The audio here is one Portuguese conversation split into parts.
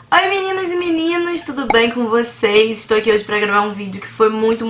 Oi meninas e meninos, tudo bem com vocês? Estou aqui hoje para gravar um vídeo que foi muito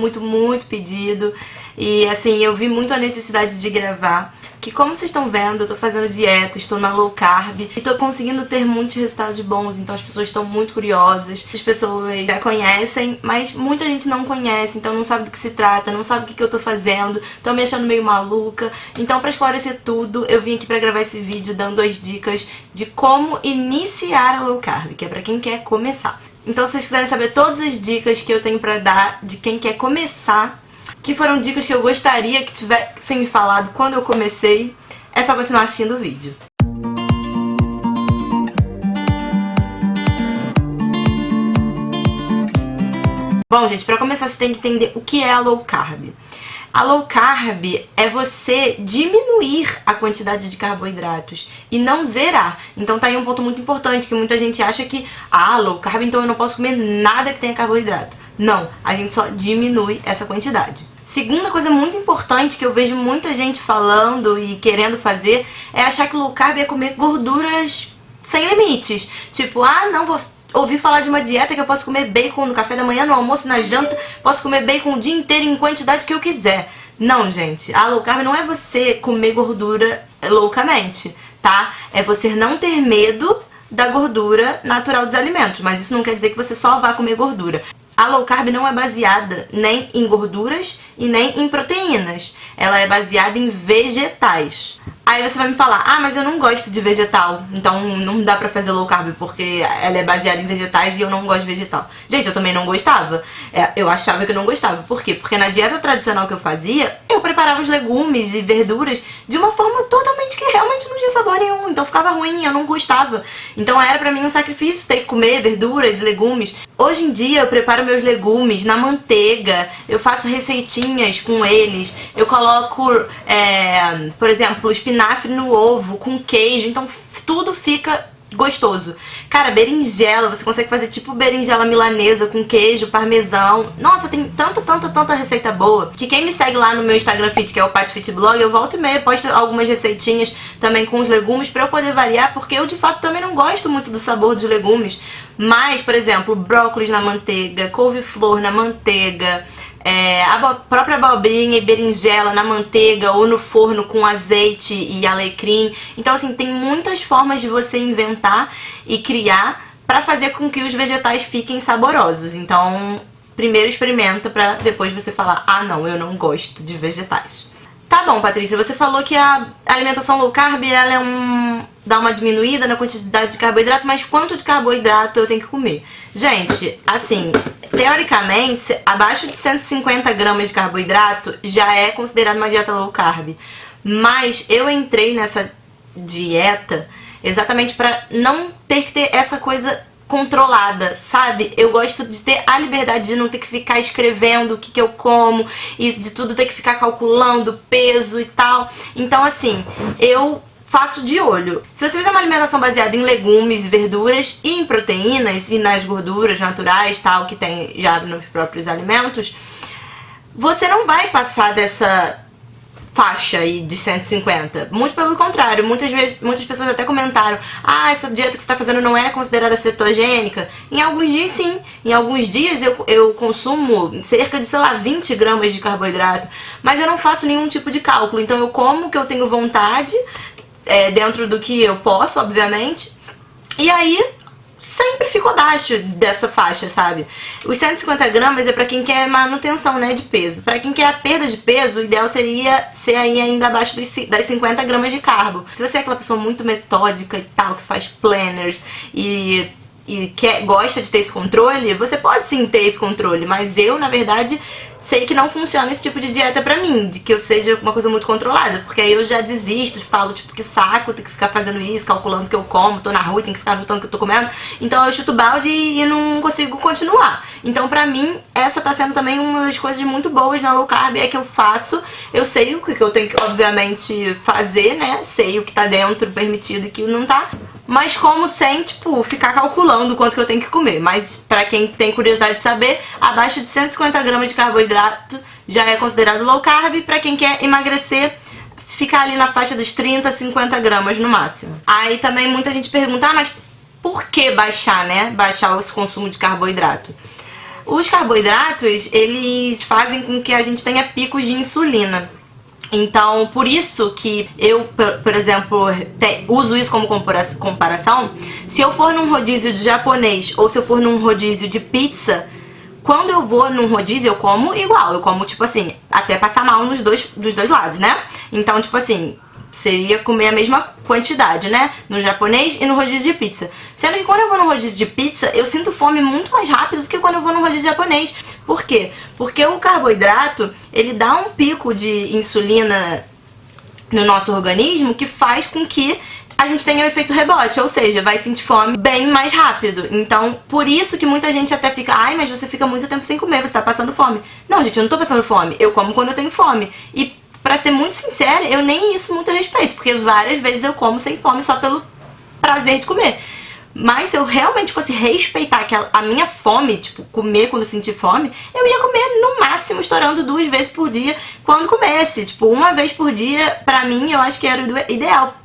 pedido. E assim, eu vi muito a necessidade de gravar, que como vocês estão vendo, eu tô fazendo dieta, estou na low carb e tô conseguindo ter muitos resultados bons, então as pessoas estão muito curiosas. As pessoas já conhecem, mas muita gente não conhece, então não sabe do que se trata, não sabe o que eu tô fazendo, estão me achando meio maluca. Então pra esclarecer tudo, eu vim aqui pra gravar esse vídeo dando as dicas de como iniciar a low carb, que é pra quem quer começar. Então se vocês quiserem saber todas as dicas que eu tenho pra dar de quem quer começar, que foram dicas que eu gostaria que tivessem me falado quando eu comecei, é só continuar assistindo o vídeo. Bom, gente, pra começar você tem que entender o que é a low carb. A low carb é você diminuir a quantidade de carboidratos e não zerar. Então tá aí um ponto muito importante, que muita gente acha que low carb, então eu não posso comer nada que tenha carboidrato. Não, a gente só diminui essa quantidade. Segunda coisa muito importante que eu vejo muita gente falando e querendo fazer é achar que low carb é comer gorduras sem limites. Tipo, não, vou ouvir falar de uma dieta que eu posso comer bacon no café da manhã, no almoço, na janta, posso comer bacon o dia inteiro em quantidade que eu quiser. Não, gente, a low carb não é você comer gordura loucamente, tá? É você não ter medo da gordura natural dos alimentos, mas isso não quer dizer que você só vá comer gordura. A low carb não é baseada nem em gorduras e nem em proteínas. Ela é baseada em vegetais. Aí você vai me falar, mas eu não gosto de vegetal, então não dá pra fazer low carb porque ela é baseada em vegetais e eu não gosto de vegetal. Gente, eu também não gostava. Eu achava que eu não gostava. Por quê? Porque na dieta tradicional que eu fazia, eu preparava os legumes e verduras de uma forma totalmente que realmente não tinha sabor nenhum. Então ficava ruim, eu não gostava. Então era pra mim um sacrifício ter que comer verduras e legumes. Hoje em dia eu preparo meus legumes na manteiga, eu faço receitinhas com eles, eu coloco, por exemplo, espinafre no ovo com queijo, então tudo fica gostoso. Cara, berinjela, você consegue fazer tipo berinjela milanesa com queijo, parmesão. Nossa, tem tanta receita boa, que quem me segue lá no meu Instagram Fit, que é o Pat Fit Blog, eu volto e meia, posto algumas receitinhas também com os legumes pra eu poder variar, porque eu de fato também não gosto muito do sabor dos legumes. Mas, por exemplo, brócolis na manteiga, couve-flor na manteiga, a própria abobrinha e berinjela na manteiga ou no forno com azeite e alecrim. Então assim, tem muitas formas de você inventar e criar pra fazer com que os vegetais fiquem saborosos. Então primeiro experimenta pra depois você falar, não, eu não gosto de vegetais. Tá bom, Patrícia, você falou que a alimentação low carb, ela dá uma diminuída na quantidade de carboidrato, mas quanto de carboidrato eu tenho que comer? Gente, assim, teoricamente, abaixo de 150 gramas de carboidrato já é considerado uma dieta low carb. Mas eu entrei nessa dieta exatamente pra não ter que ter essa coisa controlada, sabe? Eu gosto de ter a liberdade de não ter que ficar escrevendo o que eu como e de tudo ter que ficar calculando peso e tal. Então assim, eu faço de olho. Se você fizer uma alimentação baseada em legumes, verduras e em proteínas e nas gorduras naturais, tal, que tem já nos próprios alimentos, você não vai passar dessa faixa aí de 150. Muito pelo contrário, muitas pessoas até comentaram, essa dieta que você tá fazendo não é considerada cetogênica. Em alguns dias sim, em alguns dias eu consumo cerca de, 20 gramas de carboidrato, mas eu não faço nenhum tipo de cálculo, então eu como o que eu tenho vontade, dentro do que eu posso, obviamente, e aí sempre fico abaixo dessa faixa, sabe? Os 150 gramas é pra quem quer manutenção, né, de peso. Pra quem quer a perda de peso, o ideal seria ser aí ainda abaixo das 50 gramas de carbo. Se você é aquela pessoa muito metódica e tal, que faz planners e gosta de ter esse controle, você pode sim ter esse controle, mas eu, na verdade, sei que não funciona esse tipo de dieta pra mim, de que eu seja uma coisa muito controlada, porque aí eu já desisto, falo tipo que saco, tem que ficar fazendo isso, calculando o que eu como, tô na rua e tem que ficar anotando o que eu tô comendo, então eu chuto balde e não consigo continuar. Então pra mim, essa tá sendo também uma das coisas muito boas na low carb, é que eu faço, eu sei o que eu tenho que, obviamente, fazer, né, sei o que tá dentro, permitido e o que não tá, mas como sem, tipo, ficar calculando quanto que eu tenho que comer. Mas pra quem tem curiosidade de saber, abaixo de 150 gramas de carboidrato já é considerado low carb. Pra quem quer emagrecer, ficar ali na faixa dos 30 a 50 gramas no máximo. Aí também muita gente pergunta, mas por que baixar, né? Baixar esse consumo de carboidrato. Os carboidratos, eles fazem com que a gente tenha picos de insulina. Então, por isso que eu, por exemplo, uso isso como comparação. Se eu for num rodízio de japonês ou se eu for num rodízio de pizza, quando eu vou num rodízio eu como igual. Eu como, tipo assim, até passar mal dos dois lados, né? Então, tipo assim, seria comer a mesma quantidade, né? No japonês e no rodízio de pizza. Sendo que quando eu vou no rodízio de pizza, eu sinto fome muito mais rápido do que quando eu vou no rodízio japonês. Por quê? Porque o carboidrato, ele dá um pico de insulina no nosso organismo que faz com que a gente tenha o efeito rebote, ou seja, vai sentir fome bem mais rápido. Então, por isso que muita gente até fica, ai, mas você fica muito tempo sem comer, você tá passando fome. Não, gente, eu não tô passando fome, eu como quando eu tenho fome. E pra ser muito sincera, eu nem isso muito respeito, porque várias vezes eu como sem fome só pelo prazer de comer. Mas se eu realmente fosse respeitar a minha fome, tipo, comer quando sentir fome, eu ia comer no máximo estourando 2 vezes por dia quando comesse. Tipo, 1 vez por dia, pra mim, eu acho que era o ideal.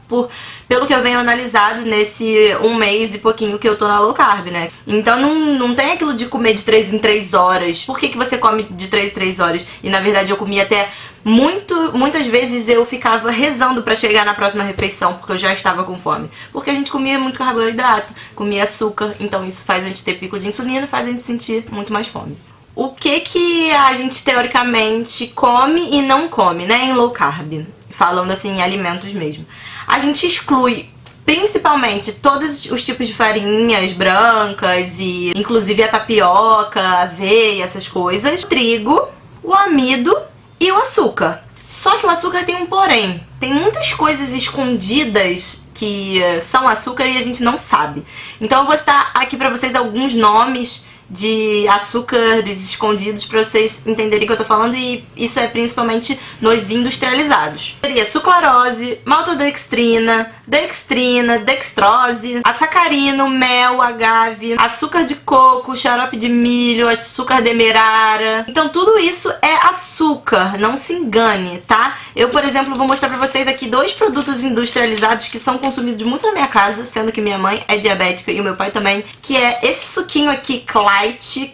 Pelo que eu venho analisado nesse 1 mês e pouquinho que eu tô na low carb, né? Então não tem aquilo de comer de 3 em 3 horas. Por que você come de 3 em 3 horas? E na verdade eu comia até muitas vezes eu ficava rezando pra chegar na próxima refeição, porque eu já estava com fome. Porque a gente comia muito carboidrato, comia açúcar, então isso faz a gente ter pico de insulina, faz a gente sentir muito mais fome. O que a gente teoricamente come e não come, né, em low carb? Falando assim, em alimentos mesmo. A gente exclui principalmente todos os tipos de farinhas brancas e inclusive a tapioca, a aveia, essas coisas. O trigo, o amido e o açúcar. Só que o açúcar tem um porém. Tem muitas coisas escondidas que são açúcar e a gente não sabe. Então eu vou citar aqui pra vocês alguns nomes de açúcares escondidos pra vocês entenderem o que eu tô falando, e isso é principalmente nos industrializados. Seria sucralose, maltodextrina, dextrina, dextrose, açacarino, mel, agave, açúcar de coco, xarope de milho, açúcar demerara. Então tudo isso é açúcar, não se engane, tá? Eu, por exemplo, vou mostrar pra vocês aqui 2 produtos industrializados que são consumidos muito na minha casa, sendo que minha mãe é diabética e o meu pai também, que é esse suquinho aqui, Clyde,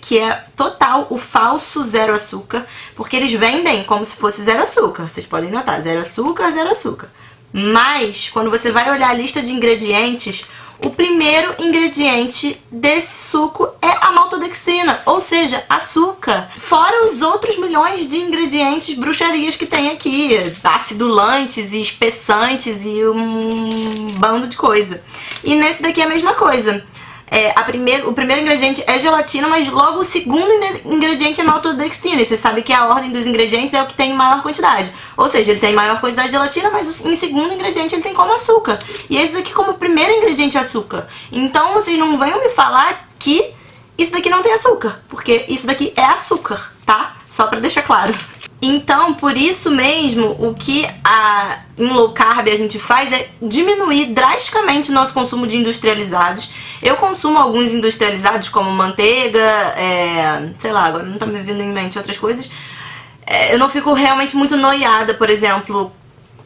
que é total o falso zero açúcar, porque eles vendem como se fosse zero açúcar. Vocês podem notar, zero açúcar, zero açúcar. Mas, quando você vai olhar a lista de ingredientes, o primeiro ingrediente desse suco é a maltodextrina, ou seja, açúcar. Fora os outros milhões de ingredientes, bruxarias que tem aqui, acidulantes e espessantes e um bando de coisa. E nesse daqui é a mesma coisa. O primeiro ingrediente é gelatina, mas logo o segundo ingrediente é maltodextrina. E você sabe que a ordem dos ingredientes é o que tem maior quantidade. Ou seja, ele tem maior quantidade de gelatina, mas em segundo ingrediente ele tem como açúcar. E esse daqui como primeiro ingrediente é açúcar. Então vocês não venham me falar que isso daqui não tem açúcar, porque isso daqui é açúcar, tá? Só pra deixar claro. Então, por isso mesmo, o que em low carb a gente faz é diminuir drasticamente o nosso consumo de industrializados. Eu consumo alguns industrializados, como manteiga, sei lá, agora não tá me vindo em mente outras coisas. Eu não fico realmente muito noiada, por exemplo.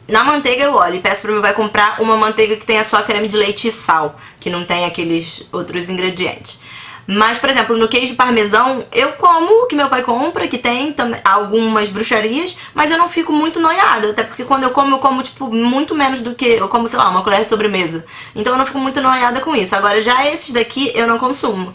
Na manteiga eu olho e peço pro meu pai comprar uma manteiga que tenha só creme de leite e sal, que não tem aqueles outros ingredientes. Mas, por exemplo, no queijo parmesão, eu como o que meu pai compra, que tem algumas bruxarias, mas eu não fico muito noiada, até porque quando eu como, tipo, muito menos do que... Eu como, sei lá, uma colher de sobremesa. Então eu não fico muito noiada com isso. Agora, já esses daqui eu não consumo,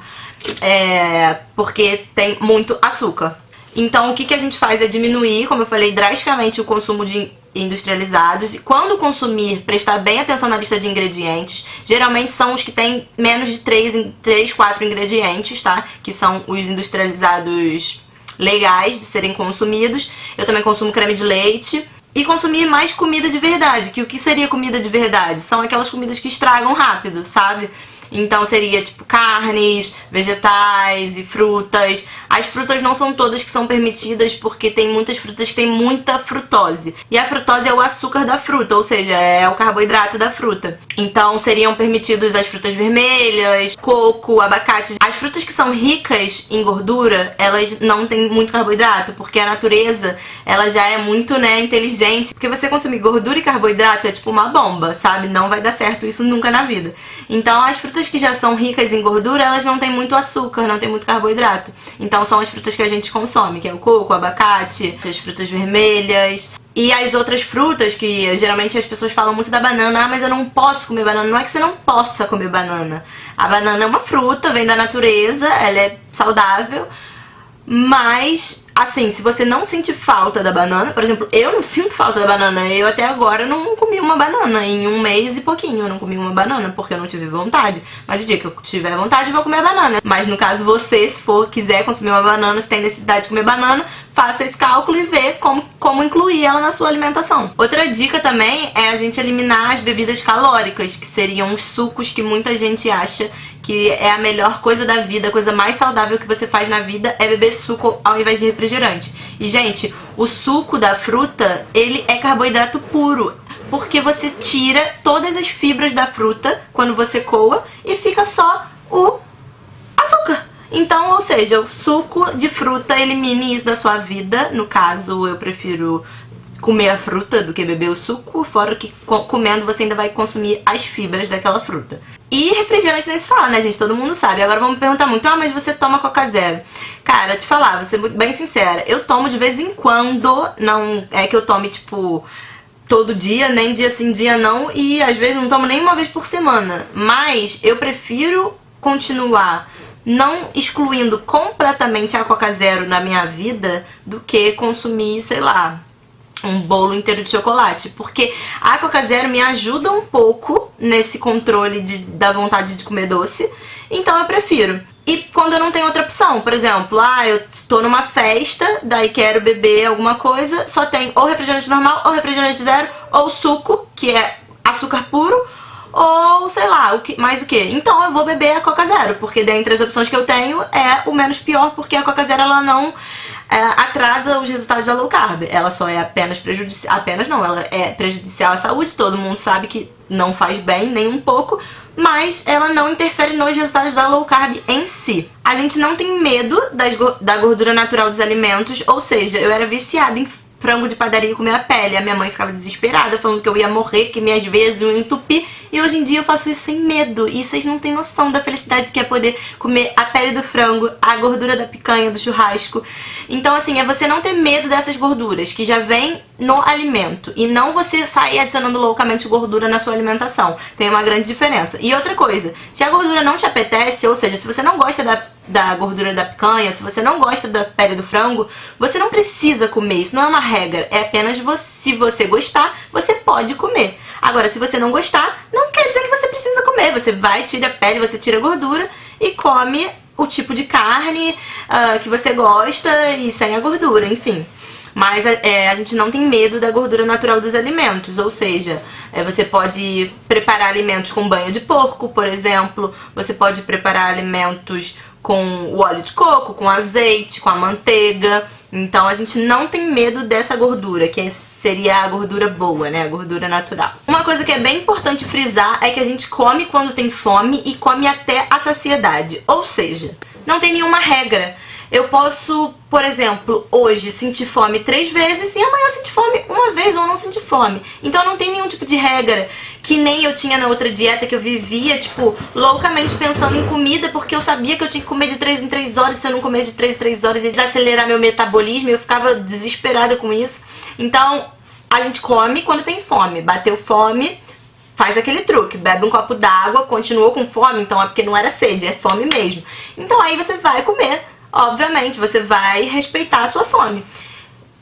porque tem muito açúcar. Então, o que a gente faz é diminuir, como eu falei, drasticamente o consumo de industrializados. E quando consumir, prestar bem atenção na lista de ingredientes. Geralmente são os que têm menos de 3, 4 ingredientes, tá? Que são os industrializados legais de serem consumidos. Eu também consumo creme de leite. E consumir mais comida de verdade. Que o que seria comida de verdade? São aquelas comidas que estragam rápido, sabe? Então seria tipo carnes, vegetais e frutas. As frutas não são todas que são permitidas, porque tem muitas frutas que tem muita frutose. E a frutose é o açúcar da fruta, ou seja, é o carboidrato da fruta. Então seriam permitidos as frutas vermelhas, coco, abacate. As frutas que são ricas em gordura, elas não têm muito carboidrato, porque a natureza, ela já é muito, inteligente. Porque você consumir gordura e carboidrato é tipo uma bomba, sabe? Não vai dar certo isso nunca na vida. Então as frutas frutas que já são ricas em gordura, elas não têm muito açúcar, não tem muito carboidrato. Então são as frutas que a gente consome, que é o coco, o abacate, as frutas vermelhas. E as outras frutas, que geralmente as pessoas falam muito da banana, mas eu não posso comer banana. Não é que você não possa comer banana. A banana é uma fruta, vem da natureza, ela é saudável, mas, assim, se você não sente falta da banana, por exemplo, eu não sinto falta da banana. Eu até agora não comi uma banana. Em um mês e pouquinho eu não comi uma banana, porque eu não tive vontade. Mas o dia que eu tiver vontade, eu vou comer a banana. Mas no caso você, se quiser consumir uma banana, se tem necessidade de comer banana, faça esse cálculo e vê como incluir ela na sua alimentação. Outra dica também é a gente eliminar as bebidas calóricas, que seriam os sucos que muita gente acha que é a melhor coisa da vida, a coisa mais saudável que você faz na vida é beber suco ao invés de refrigerante. E, gente, o suco da fruta, ele é carboidrato puro, porque você tira todas as fibras da fruta quando você coa e fica só o açúcar. Então, ou seja, o suco de fruta elimine isso da sua vida. No caso, eu prefiro comer a fruta do que beber o suco, fora que comendo você ainda vai consumir as fibras daquela fruta. E refrigerante nem se fala, né, gente? Todo mundo sabe. Agora vamos me perguntar muito, mas você toma Coca Zero? Cara, te falar, vou ser bem sincera, eu tomo de vez em quando, não é que eu tome, tipo, todo dia, nem dia sim, dia não, e às vezes não tomo nem uma vez por semana. Mas eu prefiro continuar não excluindo completamente a Coca Zero na minha vida do que consumir, sei lá, um bolo inteiro de chocolate, porque a Coca Zero me ajuda um pouco nesse controle da vontade de comer doce, então eu prefiro. E quando eu não tenho outra opção, por exemplo, eu tô numa festa, daí quero beber alguma coisa, só tem ou refrigerante normal, ou refrigerante zero, ou suco, que é açúcar puro, ou sei lá, mais o que. Então eu vou beber a Coca Zero, porque dentre as opções que eu tenho é o menos pior, porque a Coca Zero ela não atrasa os resultados da low carb. Ela só é apenas prejudicial, ela é prejudicial à saúde, todo mundo sabe que não faz bem nem um pouco, mas ela não interfere nos resultados da low carb em si. A gente não tem medo da gordura natural dos alimentos, ou seja, eu era viciada em frango de padaria comer a pele. A minha mãe ficava desesperada, falando que eu ia morrer, que minhas veias iam entupir. E hoje em dia eu faço isso sem medo. E vocês não têm noção da felicidade que é poder comer a pele do frango, a gordura da picanha, do churrasco. Então, assim, é você não ter medo dessas gorduras que já vêm no alimento. E não você sair adicionando loucamente gordura na sua alimentação. Tem uma grande diferença. E outra coisa, se a gordura não te apetece, ou seja, se você não gosta da gordura da picanha, se você não gosta da pele do frango, você não precisa comer. Isso não é uma regra, é apenas se você gostar, você pode comer. Agora, se você não gostar, não quer dizer que você precisa comer. Você vai, tira a pele, você tira a gordura e come o tipo de carne que você gosta e sem a gordura, enfim. Mas a gente não tem medo da gordura natural dos alimentos, ou seja, você pode preparar alimentos com banha de porco, por exemplo, você pode preparar alimentos com o óleo de coco, com azeite, com a manteiga. Então a gente não tem medo dessa gordura, que seria a gordura boa, né? A gordura natural. Uma coisa que é bem importante frisar é que a gente come quando tem fome e come até a saciedade. Ou seja, não tem nenhuma regra. Eu posso, por exemplo, hoje sentir fome 3 vezes e amanhã sentir fome uma vez ou não sentir fome. Então não tem nenhum tipo de regra, que nem eu tinha na outra dieta que eu vivia, tipo, loucamente pensando em comida, porque eu sabia que eu tinha que comer de 3 em 3 horas, se eu não comesse de 3 em 3 horas ia desacelerar meu metabolismo, eu ficava desesperada com isso. Então, a gente come quando tem fome. Bateu fome, faz aquele truque, bebe um copo d'água, continuou com fome, então é porque não era sede, é fome mesmo. Então aí você vai comer. Obviamente, você vai respeitar a sua fome.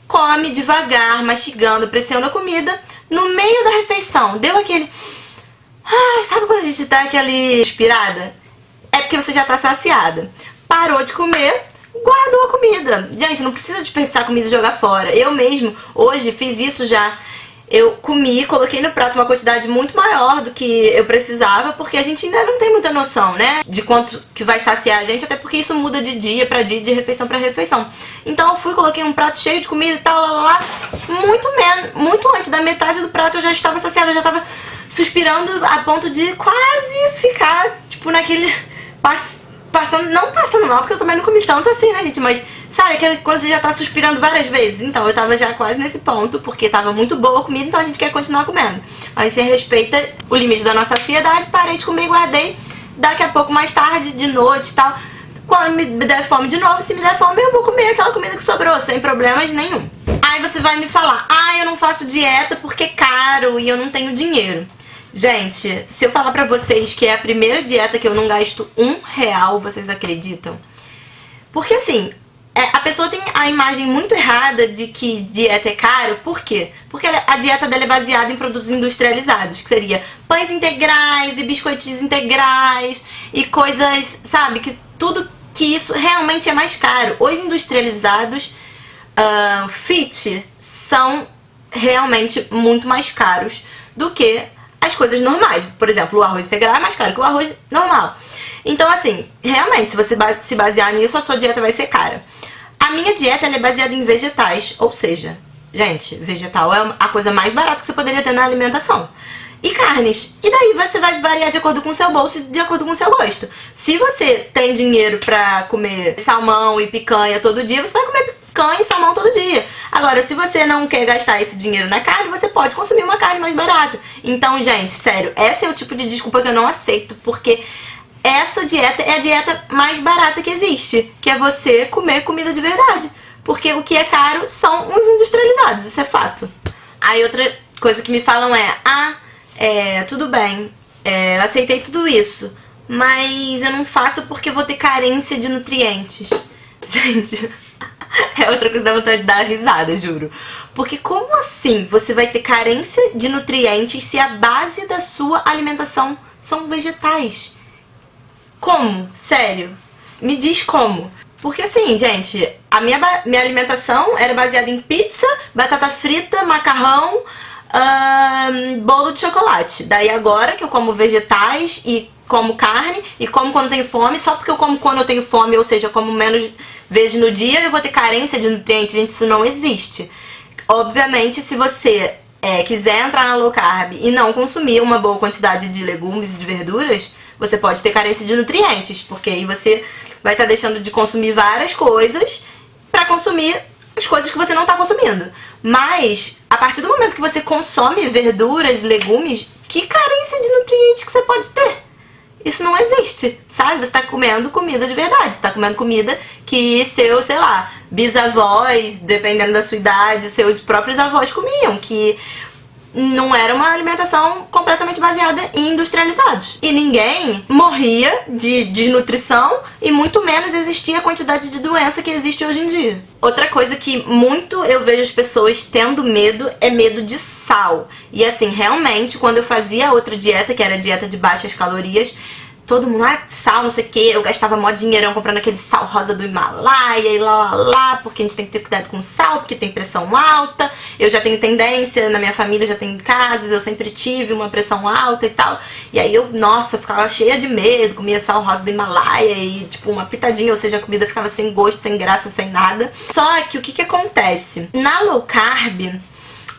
Come devagar, mastigando, apreciando a comida. No meio da refeição, deu aquele... sabe quando a gente dá aquela inspirada? É porque você já tá saciada. Parou de comer, guardou a comida. Gente, não precisa desperdiçar comida e jogar fora. Eu mesmo, hoje, fiz isso já. Eu comi, coloquei no prato uma quantidade muito maior do que eu precisava, porque a gente ainda não tem muita noção, né, de quanto que vai saciar a gente, até porque isso muda de dia pra dia, de refeição pra refeição. Então eu fui, coloquei um prato cheio de comida e tal, muito antes da metade do prato eu já estava saciada, eu já estava suspirando a ponto de quase ficar, tipo, naquele... não passando mal, porque eu também não comi tanto assim, né, gente, mas... Sabe, aquela coisa que você já tá suspirando várias vezes. Então eu tava já quase nesse ponto, porque tava muito boa a comida, então a gente quer continuar comendo. A gente respeita o limite da nossa saciedade, parei de comer, guardei daqui a pouco, mais tarde, de noite e tal, quando me der fome de novo, se me der fome, eu vou comer aquela comida que sobrou, sem problemas nenhum. Aí você vai me falar, eu não faço dieta porque é caro e eu não tenho dinheiro. Gente, se eu falar pra vocês que é a primeira dieta que eu não gasto R$1, vocês acreditam? Porque assim, a pessoa tem a imagem muito errada de que dieta é caro. Por quê? Porque a dieta dela é baseada em produtos industrializados, que seria pães integrais e biscoitos integrais e coisas, sabe, que tudo que isso realmente é mais caro. Os industrializados fit são realmente muito mais caros do que as coisas normais. Por exemplo, o arroz integral é mais caro que o arroz normal. Então assim, realmente, se você se basear nisso, a sua dieta vai ser cara. A minha dieta ela é baseada em vegetais, ou seja, gente, vegetal é a coisa mais barata que você poderia ter na alimentação. E carnes. E daí você vai variar de acordo com o seu bolso e de acordo com o seu gosto. Se você tem dinheiro pra comer salmão e picanha todo dia, você vai comer picanha e salmão todo dia. Agora, se você não quer gastar esse dinheiro na carne, você pode consumir uma carne mais barata. Então, gente, sério, esse é o tipo de desculpa que eu não aceito, porque essa dieta é a dieta mais barata que existe, que é você comer comida de verdade. Porque o que é caro são os industrializados, isso é fato. Aí outra coisa que me falam tudo bem, eu aceitei tudo isso, mas eu não faço porque vou ter carência de nutrientes. Gente, é outra coisa que dá vontade de dar risada, juro. Porque como assim você vai ter carência de nutrientes se a base da sua alimentação são vegetais? Como? Sério? Me diz como. Porque assim, gente, a minha alimentação era baseada em pizza, batata frita, macarrão, bolo de chocolate. Daí agora que eu como vegetais e como carne e como quando tenho fome, só porque eu como quando eu tenho fome, ou seja, eu como menos vezes no dia, eu vou ter carência de nutrientes. Gente, isso não existe. Obviamente, se você quiser entrar na low carb e não consumir uma boa quantidade de legumes e de verduras, você pode ter carência de nutrientes, porque aí você vai estar deixando de consumir várias coisas pra consumir as coisas que você não tá consumindo. Mas, a partir do momento que você consome verduras e legumes, que carência de nutrientes que você pode ter? Isso não existe, sabe? Você tá comendo comida de verdade, você tá comendo comida que seus, sei lá, bisavós, dependendo da sua idade, seus próprios avós comiam, que não era uma alimentação completamente baseada em industrializados. E ninguém morria de desnutrição e muito menos existia a quantidade de doença que existe hoje em dia. Outra coisa que muito eu vejo as pessoas tendo medo é medo de sal. E assim, realmente, quando eu fazia outra dieta, que era a dieta de baixas calorias, todo mundo, sal, não sei o que, eu gastava mó dinheirão comprando aquele sal rosa do Himalaia e lá, porque a gente tem que ter cuidado com sal, porque tem pressão alta. Eu já tenho tendência, na minha família já tem casos, eu sempre tive uma pressão alta e tal. E aí eu, nossa, ficava cheia de medo, comia sal rosa do Himalaia e tipo uma pitadinha, ou seja, a comida ficava sem gosto, sem graça, sem nada. Só que o que acontece? Na low carb,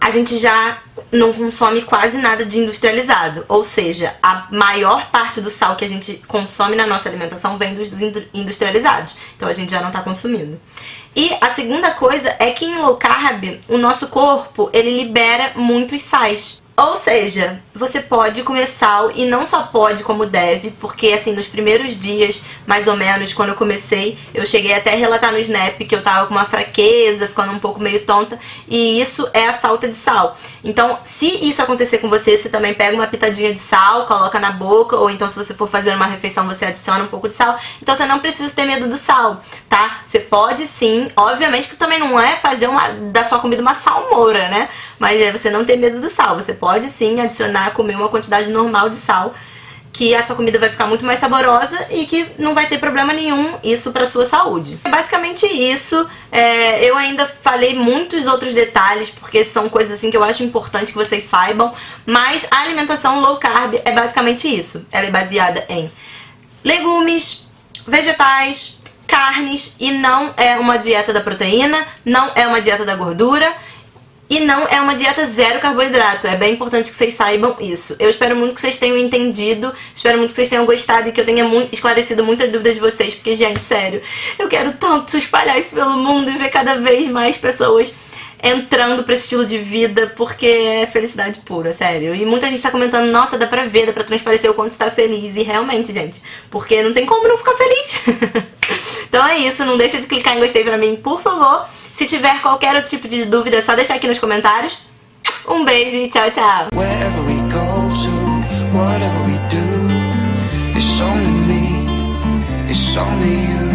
a gente já não consome quase nada de industrializado. Ou seja, a maior parte do sal que a gente consome na nossa alimentação vem dos industrializados. Então a gente já não tá consumindo. E a segunda coisa é que em low carb, o nosso corpo, ele libera muitos sais. Ou seja, você pode comer sal e não só pode como deve, porque assim, nos primeiros dias, mais ou menos, quando eu comecei, eu cheguei até a relatar no Snap que eu tava com uma fraqueza, ficando um pouco meio tonta, e isso é a falta de sal. Então, se isso acontecer com você, você também pega uma pitadinha de sal, coloca na boca, ou então se você for fazer uma refeição, você adiciona um pouco de sal. Então você não precisa ter medo do sal, tá? Você pode sim, obviamente que também não é fazer da sua comida uma salmoura, né? Mas é você não ter medo do sal, você pode sim adicionar, comer uma quantidade normal de sal, que a sua comida vai ficar muito mais saborosa e que não vai ter problema nenhum isso pra sua saúde. É basicamente isso. Eu ainda falei muitos outros detalhes, porque são coisas assim que eu acho importante que vocês saibam, mas a alimentação low carb é basicamente isso. Ela é baseada em legumes, vegetais, carnes, e não é uma dieta da proteína, não é uma dieta da gordura, e não é uma dieta zero carboidrato. É bem importante que vocês saibam isso. Eu espero muito que vocês tenham entendido, espero muito que vocês tenham gostado e que eu tenha esclarecido muitas dúvidas de vocês, porque, gente, sério, eu quero tanto espalhar isso pelo mundo e ver cada vez mais pessoas entrando pra esse estilo de vida, porque é felicidade pura, sério. E muita gente tá comentando, nossa, dá pra ver, dá pra transparecer o quanto você tá feliz. E realmente, gente, porque não tem como não ficar feliz. Então é isso, não deixa de clicar em gostei pra mim, por favor. Se tiver qualquer outro tipo de dúvida, é só deixar aqui nos comentários. Um beijo e tchau, tchau. Wherever we go to, whatever we do, it's only me, it's only you.